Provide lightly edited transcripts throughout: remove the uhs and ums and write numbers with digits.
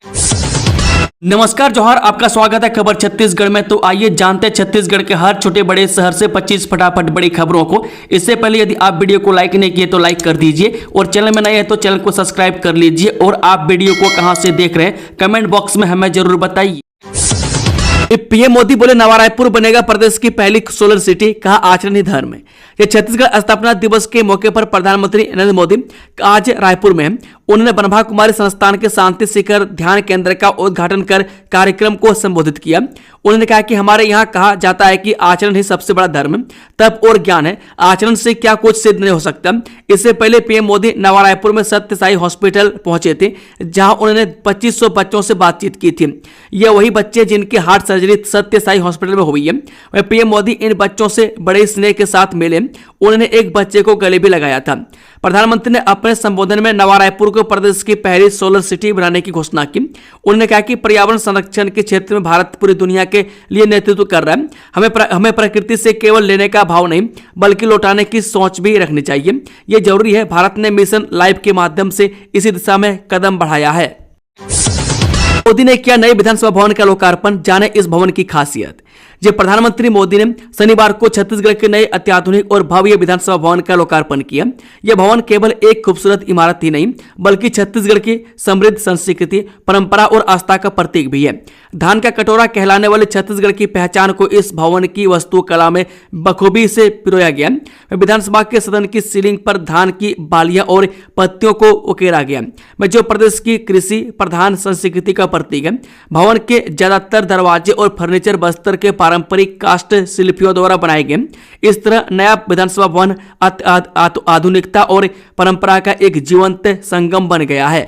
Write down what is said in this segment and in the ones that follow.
नमस्कार जोहार, आपका स्वागत है खबर छत्तीसगढ़ में। तो आइए जानते हैं छत्तीसगढ़ के हर छोटे बड़े शहर से 25 फटाफट बड़ी खबरों को। इससे पहले यदि आप वीडियो को लाइक नहीं किए तो लाइक कर दीजिए और चैनल में नए हैं तो चैनल को सब्सक्राइब कर लीजिए। और आप वीडियो को कहां से देख रहे हैं कमेंट बॉक्स में हमें जरूर बताइए। पीएम मोदी बोले नवा रायपुर बनेगा प्रदेश की पहली सोलर सिटी, कहा आचरण ही धर्म है। ये छत्तीसगढ़ स्थापना दिवस के मौके पर प्रधानमंत्री नरेंद्र मोदी आज रायपुर में उन्होंने ब्रह्मा कुमारी संस्थान के शांति शिखर ध्यान केंद्र का उद्घाटन कर कार्यक्रम को संबोधित किया। उन्होंने कहा कि हमारे यहाँ कहा जाता है कि आचरण ही सबसे बड़ा धर्म, तप और ज्ञान है। आचरण से क्या कुछ सिद्ध नहीं हो सकता। इससे पहले पीएम मोदी नवा रायपुर में सत्य साई हॉस्पिटल पहुंचे थे, जहां उन्होंने 2500 बच्चों से बातचीत की थी। यह वही बच्चे जिनकी हार्ट सर्जरी सत्य साई हॉस्पिटल में हुई है। वह पीएम मोदी इन बच्चों से बड़े स्नेह के साथ मिले। उन्होंने एक बच्चे को गले भी लगाया था। प्रधानमंत्री ने अपने संबोधन में नवा रायपुर को प्रदेश की पहली सोलर सिटी बनाने की घोषणा की। उन्होंने कहा कि पर्यावरण संरक्षण के क्षेत्र में भारत पूरी दुनिया के लिए नेतृत्व कर रहा है। हमें प्रकृति से केवल लेने का भाव नहीं बल्कि लौटाने की सोच भी रखनी चाहिए। यह जरूरी है। भारत ने मिशन लाइफ के माध्यम से इसी दिशा में कदम बढ़ाया है। मोदी ने किया नए विधानसभा भवन का लोकार्पण, जाने इस भवन की खासियत। जब प्रधानमंत्री मोदी ने शनिवार को छत्तीसगढ़ के नए अत्याधुनिक और भव्य विधानसभा भवन का लोकार्पण किया। यह भवन केवल एक खूबसूरत इमारत ही नहीं बल्कि छत्तीसगढ़ की समृद्ध संस्कृति, परंपरा और आस्था का प्रतीक भी है। धान का कटोरा कहलाने वाले छत्तीसगढ़ की पहचान को इस भवन की वास्तुकला में बखूबी से पिरोया गया। विधानसभा के सदन की सीलिंग पर धान की बालियां और पत्तियों को उकेरा गया, जो प्रदेश की कृषि प्रधान संस्कृति का प्रतीक है। भवन के ज्यादातर दरवाजे और फर्नीचर बस्तर के पारंपरिक काष्ठ शिल्पियों द्वारा बनाए गए। इस तरह नया विधानसभा भवन आधुनिकता और परंपरा का एक जीवंत संगम बन गया है।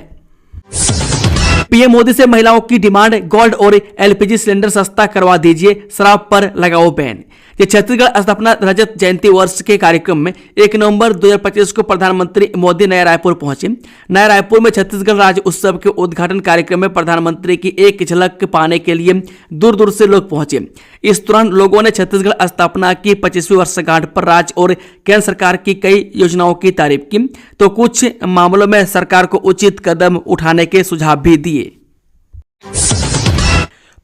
पीएम मोदी से महिलाओं की डिमांड, गोल्ड और एलपीजी सिलेंडर सस्ता करवा दीजिए, शराब पर लगाओ बैन। ये छत्तीसगढ़ स्थापना रजत जयंती वर्ष के कार्यक्रम में 1 नवंबर 2025 को प्रधानमंत्री मोदी नया रायपुर पहुंचे। नया रायपुर में छत्तीसगढ़ राज्य उत्सव के उद्घाटन कार्यक्रम में प्रधानमंत्री की एक झलक पाने के लिए दूर दूर से लोग पहुंचे। इस दौरान लोगों ने छत्तीसगढ़ स्थापना की 25वीं वर्षगांठ पर राज्य और केंद्र सरकार की कई योजनाओं की तारीफ की, तो कुछ मामलों में सरकार को उचित कदम उठाने के सुझाव भी दिए।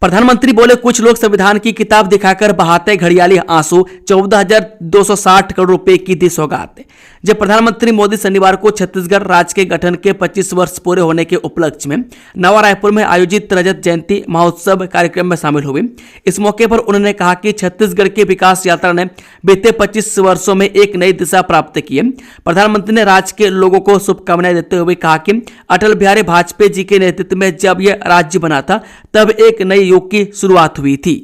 प्रधानमंत्री बोले कुछ लोग संविधान की किताब दिखाकर बहाते घड़ियाली आंसू, 14,260 करोड़ रुपए की दी सौगात। जब प्रधानमंत्री मोदी शनिवार को छत्तीसगढ़ राज्य के गठन के 25 वर्ष पूरे होने के उपलक्ष्य में नवा रायपुर में आयोजित रजत जयंती महोत्सव कार्यक्रम में शामिल हुए। इस मौके पर उन्होंने कहा कि छत्तीसगढ़ की विकास यात्रा ने बीते 25 वर्षों में एक नई दिशा प्राप्त की है। प्रधानमंत्री ने राज्य के लोगों को शुभकामनाएं देते हुए कहा कि अटल बिहारी वाजपेयी जी के नेतृत्व में जब यह राज्य बना था तब एक नई युग की शुरुआत हुई थी।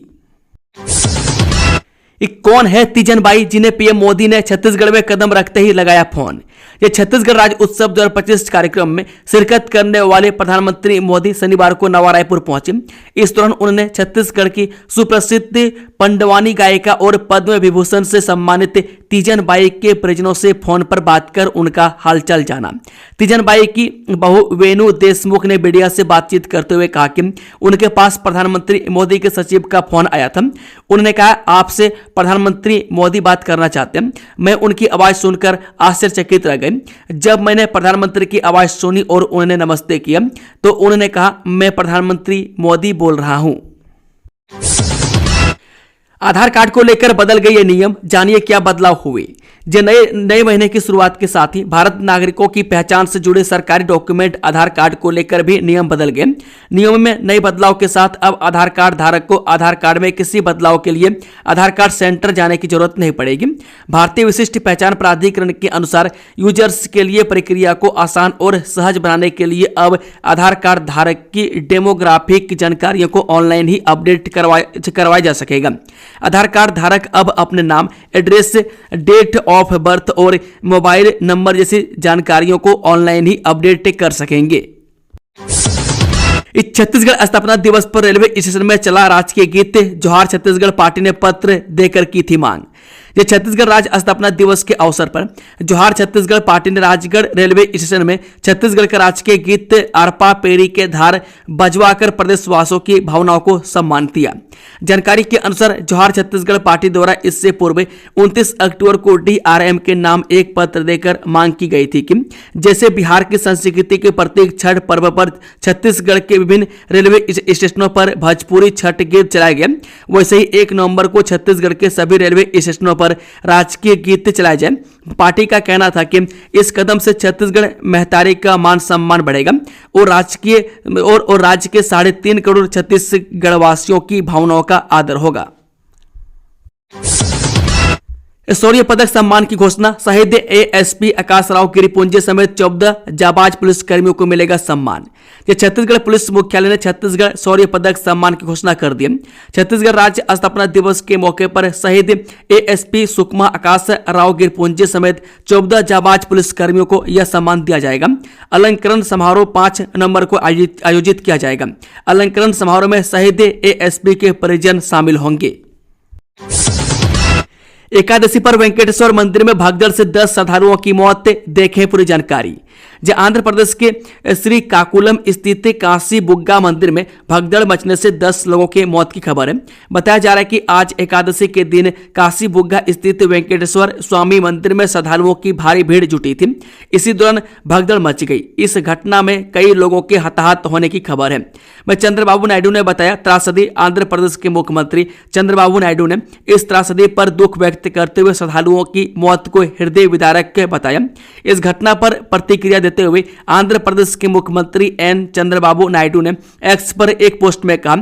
कौन है तीजन बाई, जिन्हें पीएम मोदी ने छत्तीसगढ़ में कदम रखते ही लगाया फोन। यह छत्तीसगढ़ राज्य उत्सव 2025 कार्यक्रम में शिरकत करने वाले प्रधानमंत्री मोदी शनिवार को नवा रायपुर पहुंचे। इस दौरान उन्होंने छत्तीसगढ़ की सुप्रसिद्ध पंडवानी गायिका और पद्म विभूषण से सम्मानित तीजन बाई के परिजनों से फोन पर बात कर उनका हालचाल जाना। तीजन बाई की बहू वेणु देशमुख ने मीडिया से बातचीत करते हुए कहा कि उनके पास प्रधानमंत्री मोदी के सचिव का फोन आया था। उन्होंने कहा, आपसे प्रधानमंत्री मोदी बात करना चाहते हैं। मैं उनकी आवाज सुनकर आश्चर्यचकित रह गए। जब मैंने प्रधानमंत्री की आवाज सुनी और उन्होंने नमस्ते किया तो उन्होंने कहा, मैं प्रधानमंत्री मोदी बोल रहा हूं। आधार कार्ड को लेकर बदल गए ये नियम, जानिए क्या बदलाव हुए। जो नए महीने की शुरुआत के साथ ही भारत नागरिकों की पहचान से जुड़े सरकारी डॉक्यूमेंट आधार कार्ड को लेकर भी नियम बदल गए। नियमों में नए बदलाव के साथ अब आधार कार्ड धारक को आधार कार्ड में किसी बदलाव के लिए आधार कार्ड सेंटर जाने की जरूरत नहीं पड़ेगी। भारतीय विशिष्ट पहचान प्राधिकरण के अनुसार यूजर्स के लिए प्रक्रिया को आसान और सहज बनाने के लिए अब आधार कार्ड धारक की डेमोग्राफिक जानकारियों को ऑनलाइन ही अपडेट करवाया जा सकेगा। आधार कार्ड धारक अब अपने नाम, एड्रेस, डेट ऑफ बर्थ और मोबाइल नंबर जैसी जानकारियों को ऑनलाइन ही अपडेट कर सकेंगे। इस छत्तीसगढ़ स्थापना दिवस पर रेलवे स्टेशन में चला राजकीय गीत, जोहार छत्तीसगढ़ पार्टी ने पत्र देकर की थी मांग। ये छत्तीसगढ़ राज्य स्थापना दिवस के अवसर पर जोहार छत्तीसगढ़ पार्टी ने राजगढ़ रेलवे स्टेशन में छत्तीसगढ़ के राजकीय गीत आरपा पेरी के धार बजवाकर प्रदेशवासियों की भावनाओं को सम्मान दिया। जानकारी के अनुसार जोहार छत्तीसगढ़ पार्टी द्वारा इससे पूर्व 29 अक्टूबर को DRM के नाम एक पत्र देकर मांग की गई थी कि जैसे बिहार की संस्कृति के प्रतीक छठ पर्व पर छत्तीसगढ़ के विभिन्न रेलवे स्टेशनों पर भोजपुरी छठ गीत चलाए गए, वैसे ही 1 नवंबर को छत्तीसगढ़ के सभी रेलवे स्टेशनों पर राजकीय गीत चलाए जाए। पार्टी का कहना था कि इस कदम से छत्तीसगढ़ महतारी का मान सम्मान बढ़ेगा और राज्य के 3.5 करोड़ छत्तीसगढ़ वासियों की भावनाओं का आदर होगा। शौर्य पदक सम्मान की घोषणा, शहीद ASP आकाश राव गिरिपुंजे समेत 14 जाबाज पुलिस कर्मियों को मिलेगा सम्मान। ये छत्तीसगढ़ पुलिस मुख्यालय ने छत्तीसगढ़ शौर्य पदक सम्मान की घोषणा कर दी। छत्तीसगढ़ राज्य स्थापना दिवस के मौके पर शहीद ASP सुकमा आकाश राव गिरिपुंजे समेत 14 जाबाज पुलिस कर्मियों को यह सम्मान दिया जाएगा। अलंकरण समारोह 5 नवंबर को आयोजित किया जाएगा। अलंकरण समारोह में शहीद ASP के परिजन शामिल होंगे। एकादशी पर वेंकटेश्वर मंदिर में भगदड़ से 10 श्रद्धालुओं की मौत, देखें पूरी जानकारी। जहां आंध्र प्रदेश के श्री काकुलम स्थित काशी बुग्गा मंदिर में भगदड़ मचने से 10 लोगों की मौत की खबर है। बताया जा रहा है कि आज एकादशी के दिन काशी बुग्गा स्थित वेंकटेश्वर स्वामी मंदिर में श्रद्धालुओं की भारी भीड़ जुटी थी। इसी दौरान भगदड़ मच गई। इस घटना में कई लोगों के हताहत होने की खबर है। चंद्रबाबू नायडू ने बताया, त्रासदी आंध्र प्रदेश के मुख्यमंत्री चंद्रबाबू नायडू ने इस त्रासदी पर दुख व्यक्त करते हुए श्रद्धालुओं की मौत को हृदय विदारक बताया। इस घटना पर प्रतिक्रिया देते हुए आंध्र प्रदेश के मुख्यमंत्री N चंद्रबाबू नायडू ने एक्स पर एक पोस्ट में कहा,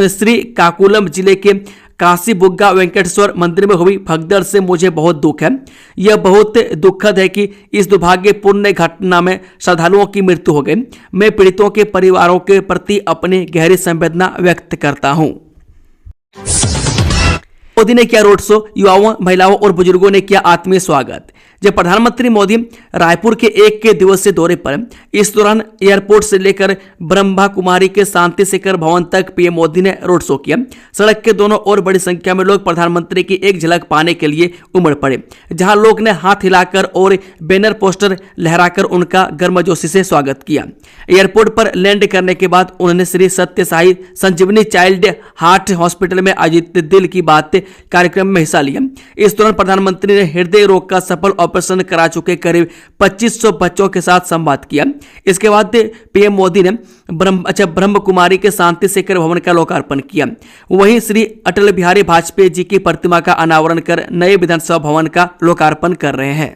श्री काकुलम जिले के काशी बुग्गा वेंकटेश्वर मंदिर में हुई भगदड़ से मुझे बहुत दुख है। यह बहुत दुखद है कि इस दुर्भाग्यपूर्ण घटना में श्रद्धालुओं की मृत्यु हो गई। मैं पीड़ितों के परिवारों के प्रति अपनी गहरी संवेदना व्यक्त करता हूं। मोदी ने किया रोड शो, युवाओं, महिलाओं और बुजुर्गों ने किया आत्मीय स्वागत। जब प्रधानमंत्री मोदी रायपुर के 1 दिवसीय दौरे पर, इस दौरान एयरपोर्ट से लेकर ब्रह्मा कुमारी के शांति शिखर भवन तक पीएम मोदी ने रोड शो किया। सड़क के दोनों ओर बड़ी संख्या में लोग प्रधानमंत्री की एक झलक पाने के लिए उमड़ पड़े, जहां लोग ने हाथ हिलाकर और बैनर पोस्टर लहराकर उनका गर्मजोशी से स्वागत किया। एयरपोर्ट पर लैंड करने के बाद उन्होंने श्री सत्य साई संजीवनी चाइल्ड हार्ट हॉस्पिटल में आयोजित दिल की बात कार्यक्रम में हिस्सा लिया। इस दौरान प्रधानमंत्री ने हृदय रोग का सफल ऑपरेशन करा चुके करीब 2500 बच्चों के साथ संवाद किया। इसके बाद पीएम मोदी ने ब्रह्म कुमारी के शांति शिखर भवन का लोकार्पण किया। वहीं श्री अटल बिहारी वाजपेयी जी की प्रतिमा का अनावरण कर नए विधानसभा भवन का लोकार्पण कर रहे हैं।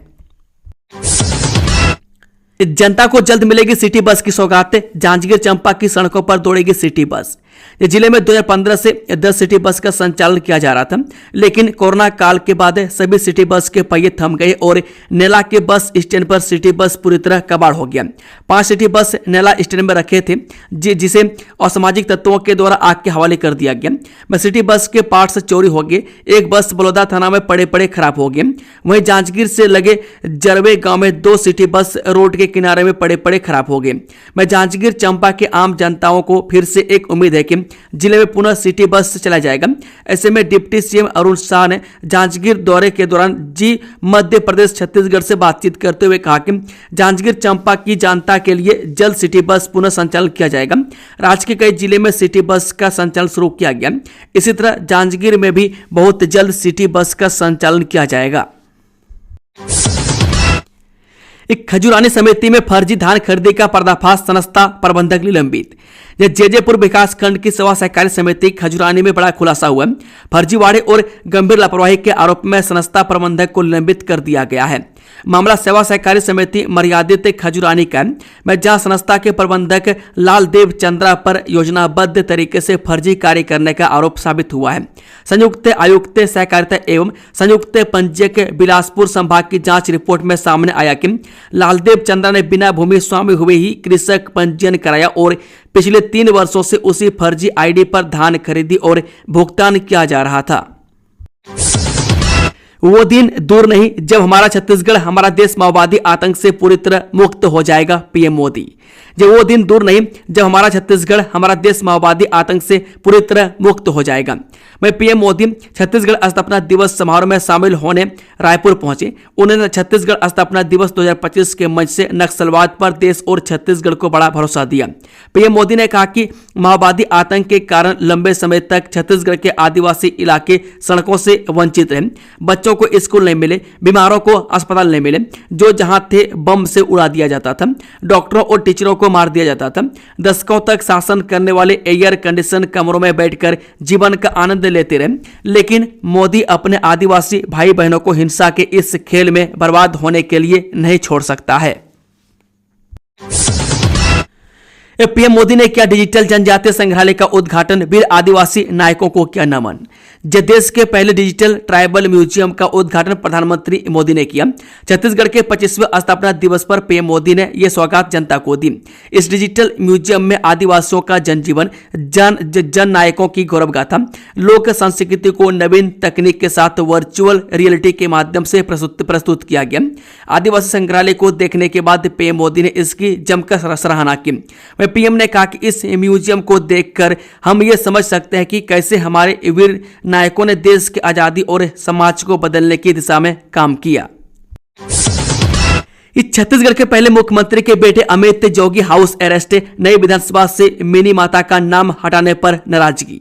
जनता को जल्द मिलेगी सिटी बस की सौगात, जांजगीर चंपा की सड़कों पर दौड़ेगी सिटी बस। जिले में 2015 से 10 सिटी बस का संचालन किया जा रहा था, लेकिन कोरोना काल के बाद सभी सिटी बस के पहिए थम गए और नेला के बस स्टैंड पर सिटी बस पूरी तरह कबाड़ हो गया। 5 सिटी बस नेला स्टैंड में रखे थे, जिसे असामाजिक तत्वों के द्वारा आग के हवाले कर दिया गया। सिटी बस के पार्ट्स चोरी हो गए। एक बस बलौदा थाना में पड़े पड़े खराब हो गए। वहीं जांजगीर से लगे जरवे गांव में 2 सिटी बस रोड के किनारे में पड़े पड़े खराब हो गए। जांजगीर चंपा के आम जनताओं को फिर से एक उम्मीद है कि जिले में पुनः सिटी बस चला जाएगा। ऐसे में डिप्टी सीएम अरुण शाह ने जांजगीर दौरे के दौरान मध्य प्रदेश छत्तीसगढ़ से बातचीत करते हुए कहा कि जांजगीर चंपा की जनता के लिए जल्द सिटी बस पुनः संचालन किया जाएगा। राज्य के कई जिले में सिटी बस का संचालन शुरू किया गया। इसी तरह जांजगीर में भी बहुत जल्द सिटी बस का संचालन किया जाएगा। एक खजुरानी समिति में फर्जी धान खरीदी का पर्दाफाश, संस्था प्रबंधक निलंबित। जेजेपुर विकास खंड की सेवा सहकारी समिति खजुरानी में बड़ा खुलासा हुआ। फर्जीवाड़े और गंभीर लापरवाही के आरोप में संस्था प्रबंधक को निलंबित कर दिया गया है। मामला सेवा सहकारी समिति मर्यादित खजुरानी का है, जहां संस्था के प्रबंधक लालदेव चंद्रा पर योजनाबद्ध तरीके से फर्जी कार्य करने का आरोप साबित हुआ है। संयुक्त आयुक्त सहकारिता एवं संयुक्त पंजीयक बिलासपुर संभाग की जांच रिपोर्ट में सामने आया कि लालदेव चंद्रा ने बिना भूमि स्वामी हुए ही कृषक पंजीयन कराया और पिछले 3 वर्षों से उसी फर्जी आईडी पर धान खरीदी और भुगतान किया जा रहा था। वो दिन दूर नहीं जब हमारा छत्तीसगढ़, हमारा देश माओवादी आतंक से पूरी तरह मुक्त हो जाएगा, पीएम मोदी। जब वो दिन दूर नहीं जब हमारा छत्तीसगढ़, हमारा देश माओवादी आतंक से पूरी तरह मुक्त हो जाएगा। वहीं पीएम मोदी छत्तीसगढ़ स्थापना दिवस समारोह में शामिल होने रायपुर पहुंचे। उन्होंने छत्तीसगढ़ स्थापना दिवस 2025 के मंच से नक्सलवाद पर देश और छत्तीसगढ़ को बड़ा भरोसा दिया। पीएम मोदी ने कहा कि माओवादी आतंक के कारण लंबे समय तक छत्तीसगढ़ के आदिवासी इलाके सड़कों से वंचित रहे, बच्चों को स्कूल नहीं मिले, बीमारों को अस्पताल नहीं मिले, जो जहां थे बम से उड़ा दिया जाता था, डॉक्टरों और टीचरों को मार दिया जाता था। दशकों तक शासन करने वाले एयर कंडीशन कमरों में बैठकर जीवन का आनंद लेते रहे, लेकिन मोदी अपने आदिवासी भाई बहनों को हिंसा के इस खेल में बर्बाद होने के लिए नहीं छोड़ सकता है। पीएम मोदी ने किया डिजिटल जनजातीय संग्रहालय का उद्घाटन, वीर आदिवासी नायकों को किया नमन। देश के पहले डिजिटल ट्राइबल म्यूजियम का उद्घाटन प्रधानमंत्री मोदी ने किया। छत्तीसगढ़ के 25वें स्थापना दिवस पर पीएम मोदी ने यह सौगात जनता को दी। इस डिजिटल म्यूजियम में आदिवासियों का जनजीवन, जन नायकों की गौरव गाथा, लोक संस्कृति को नवीन तकनीक के साथ वर्चुअल रियलिटी के माध्यम से प्रस्तुत किया गया। आदिवासी संग्रहालय को देखने के बाद पीएम मोदी ने इसकी जमकर सराहना की। पीएम ने कहा कि इस म्यूजियम को देखकर हम ये समझ सकते हैं कि कैसे हमारे वीर नायकों ने देश की आजादी और समाज को बदलने की दिशा में काम किया। छत्तीसगढ़ के पहले मुख्यमंत्री के बेटे अमित जोगी हाउस अरेस्ट, नई विधानसभा से मिनी माता का नाम हटाने पर नाराजगी।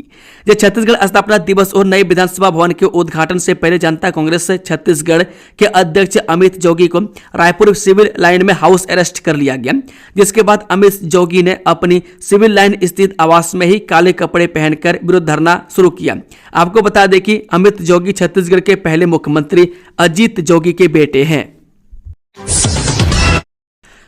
छत्तीसगढ़ स्थापना दिवस और नए विधानसभा भवन के उद्घाटन से पहले जनता कांग्रेस छत्तीसगढ़ के अध्यक्ष अमित जोगी को रायपुर सिविल लाइन में हाउस अरेस्ट कर लिया गया, जिसके बाद अमित जोगी ने अपनी सिविल लाइन स्थित आवास में ही काले कपड़े पहनकर विरोध धरना शुरू किया। आपको बता दें कि अमित जोगी छत्तीसगढ़ के पहले मुख्यमंत्री अजीत जोगी के बेटे हैं।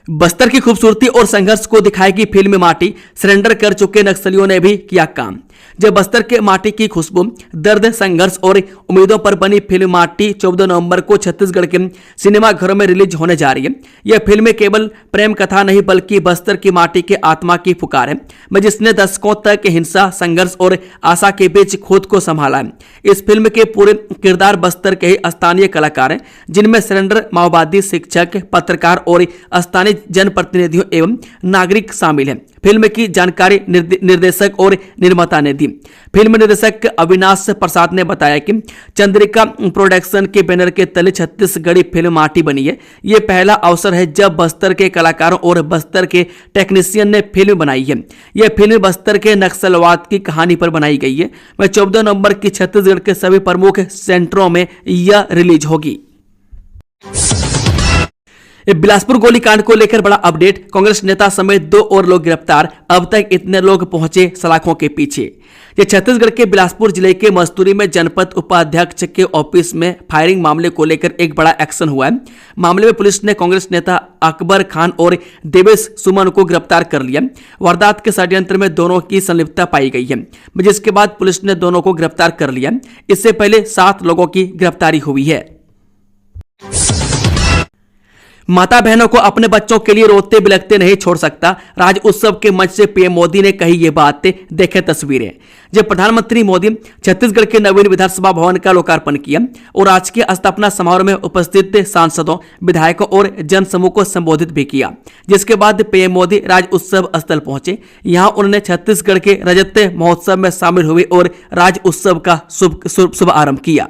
बस्तर की खूबसूरती और संघर्ष को दिखाएगी फिल्म माटी, सरेंडर कर चुके नक्सलियों ने भी किया काम। जब बस्तर के माटी की खुशबू, दर्द, संघर्ष और उम्मीदों पर बनी फिल्म माटी 14 नवंबर को छत्तीसगढ़ के सिनेमा घरों में रिलीज होने जा रही है। यह फिल्म केवल प्रेम कथा नहीं बल्कि बस्तर की माटी के आत्मा की पुकार है, जिसने दशकों तक हिंसा, संघर्ष और आशा के बीच खुद को संभाला है। इस फिल्म के पूरे किरदार बस्तर के ही स्थानीय कलाकार हैं, जिनमें सरेंडर, माओवादी, शिक्षक, पत्रकार और स्थानीय जनप्रतिनिधियों एवं नागरिक शामिल हैं। फिल्म की जानकारी निर्देशक और निर्माता ने दी। फिल्म निर्देशक अविनाश प्रसाद ने बताया कि चंद्रिका प्रोडक्शन के बैनर के तले छत्तीसगढ़ी फिल्म माटी बनी है। यह पहला अवसर है जब बस्तर के कलाकारों और बस्तर के टेक्नीशियन ने फिल्म बनाई है। यह फिल्म बस्तर के नक्सलवाद की कहानी पर बनाई गई है। वह 14 नवंबर की छत्तीसगढ़ के सभी प्रमुख सेंटरों में यह रिलीज होगी। बिलासपुर गोलीकांड को लेकर बड़ा अपडेट, कांग्रेस नेता समेत 2 और लोग गिरफ्तार, अब तक इतने लोग पहुंचे सलाखों के पीछे। ये छत्तीसगढ़ के बिलासपुर जिले के मस्तूरी में जनपद उपाध्यक्ष के ऑफिस में फायरिंग मामले को लेकर एक बड़ा एक्शन हुआ है। मामले में पुलिस ने कांग्रेस नेता अकबर खान और देवेश सुमन को गिरफ्तार कर लिया। वारदात के षड्यंत्र में दोनों की संलिप्तता पाई गई है, जिसके बाद पुलिस ने दोनों को गिरफ्तार कर लिया। इससे पहले 7 लोगों की गिरफ्तारी हुई है। माता बहनों को अपने बच्चों के लिए रोते बिलखते नहीं छोड़ सकता, राज्य उत्सव के मंच से पीएम मोदी ने कही ये बातें। देखें तस्वीरें। जब प्रधानमंत्री मोदी छत्तीसगढ़ के नवीन विधानसभा भवन का लोकार्पण किया और राजकीय स्थापना समारोह में उपस्थित सांसदों, विधायकों और जनसमूह को संबोधित भी किया, जिसके बाद पीएम मोदी राज्य उत्सव स्थल पहुंचे। यहां उन्होंने छत्तीसगढ़ के रजत महोत्सव में शामिल हुए और राज्य उत्सव का शुभ आरंभ किया।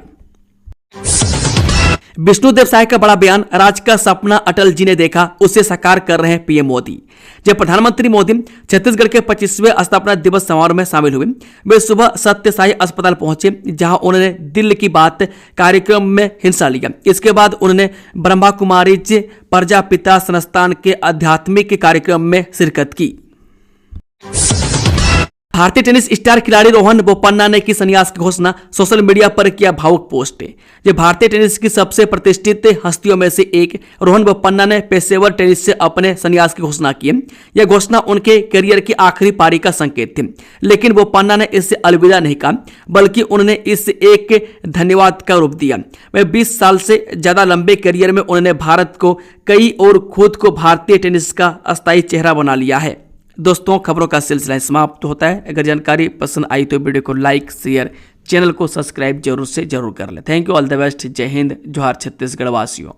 विष्णुदेव साय का बड़ा बयान, राज्य का सपना अटल जी ने देखा, उसे साकार कर रहे हैं पीएम मोदी। जब प्रधानमंत्री मोदी छत्तीसगढ़ के 25वें स्थापना दिवस समारोह में शामिल हुए, वे सुबह सत्य साई अस्पताल पहुंचे, जहां उन्होंने दिल की बात कार्यक्रम में हिस्सा लिया। इसके बाद उन्होंने ब्रह्मा कुमारीज प्रजापिता संस्थान के आध्यात्मिक कार्यक्रम में शिरकत की। भारतीय टेनिस स्टार खिलाड़ी रोहन बोपन्ना ने की संन्यास की घोषणा, सोशल मीडिया पर किया भावुक पोस्ट। ये भारतीय टेनिस की सबसे प्रतिष्ठित हस्तियों में से एक रोहन बोपन्ना ने पेशेवर टेनिस से अपने संन्यास की घोषणा की। यह घोषणा उनके करियर की आखिरी पारी का संकेत थी, लेकिन बोपन्ना ने इससे अलविदा नहीं कहा, बल्कि उन्होंने इस एक धन्यवाद का रूप दिया। वह 20 साल से ज्यादा लंबे करियर में उन्होंने भारत को कई और खुद को भारतीय टेनिस का अस्थायी चेहरा बना लिया है। दोस्तों, खबरों का सिलसिला समाप्त होता है। अगर जानकारी पसंद आई तो वीडियो को लाइक, शेयर, चैनल को सब्सक्राइब जरूर से जरूर कर लें। Thank you, all the best. जय हिंद, जोहार छत्तीसगढ़ वासियों।